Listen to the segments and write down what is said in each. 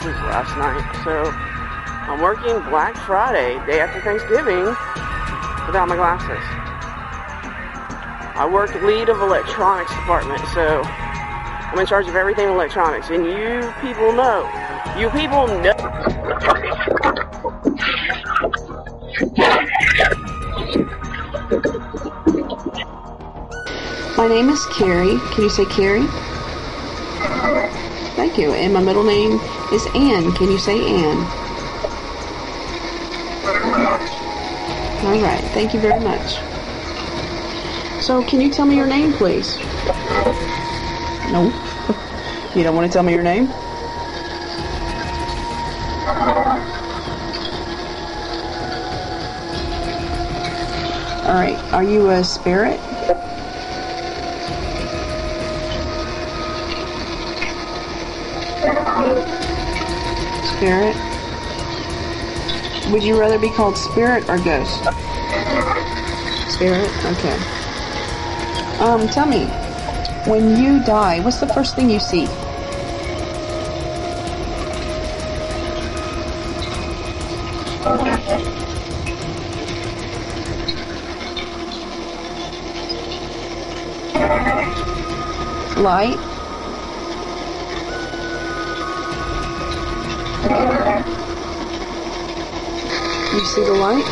last night, so I'm working Black Friday, day after Thanksgiving, without my glasses. I work lead of electronics department, so I'm in charge of everything electronics, and you people know. My name is Carrie. Can you say Carrie? Thank you. And my middle name is Ann. Can you say Ann? All right. Thank you very much. So, can you tell me your name, please? No. You don't want to tell me your name? All right. Are you a spirit? Spirit? Would you rather be called spirit or ghost? Spirit? Okay. Tell me, when you die, what's the first thing you see? Light? You see the light?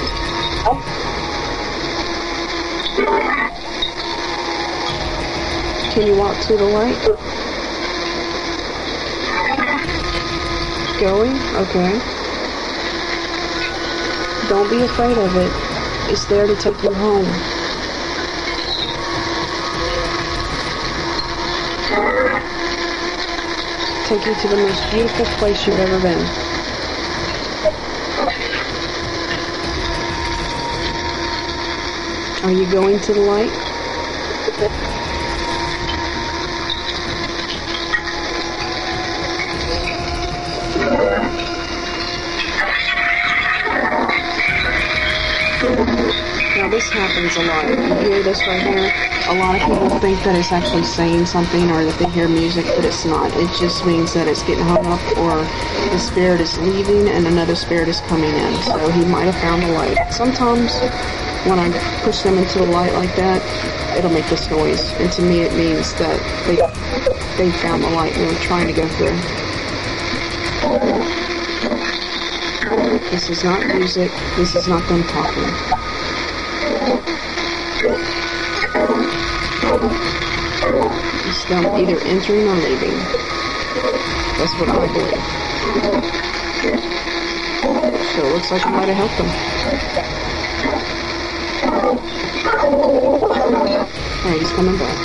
Can you walk to the light? Going? Okay. Don't be afraid of it. It's there to take you home. Take you to the most beautiful place you've ever been. Are you going to the light? Now this happens a lot. You hear this right here? A lot of people think that it's actually saying something or that they hear music, but it's not. It just means that it's getting hung up or the spirit is leaving and another spirit is coming in. So he might have found the light. Sometimes when I push them into the light like that, it'll make this noise. And to me it means that they found the light and they're trying to go through. This is not music. This is not them talking. It's them either entering or leaving. That's what I believe. So it looks like I might have helped them. Alright, he's coming back.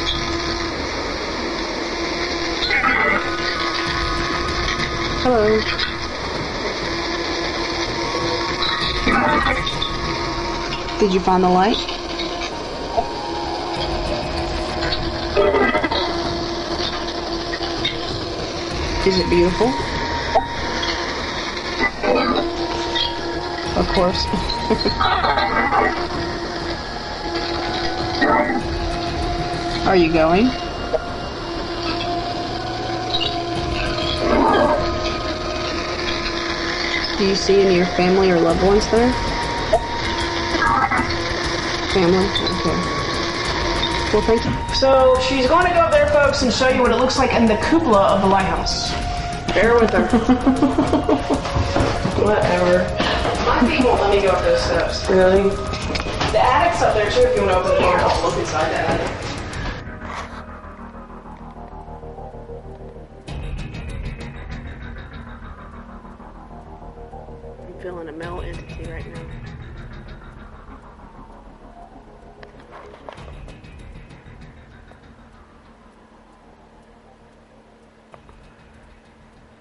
Hello. Did you find the light? Is it beautiful? Of course. Are you going? Do you see any of your family or loved ones there? Family? Okay. Well, thank you. So she's going to go up there, folks, and show you what it looks like in the cupola of the lighthouse. Bear with her. Whatever. My feet won't let me go up those steps. Really? The attic's up there too if you want to open the door and I'll look inside the attic. I'm feeling a male entity right now.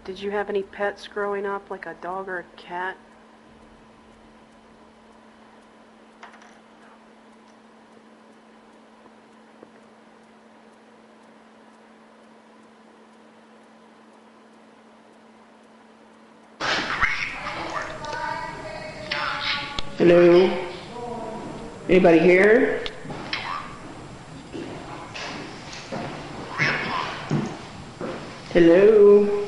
Did you have any pets growing up, like a dog or a cat? Hello? Anybody here? Hello?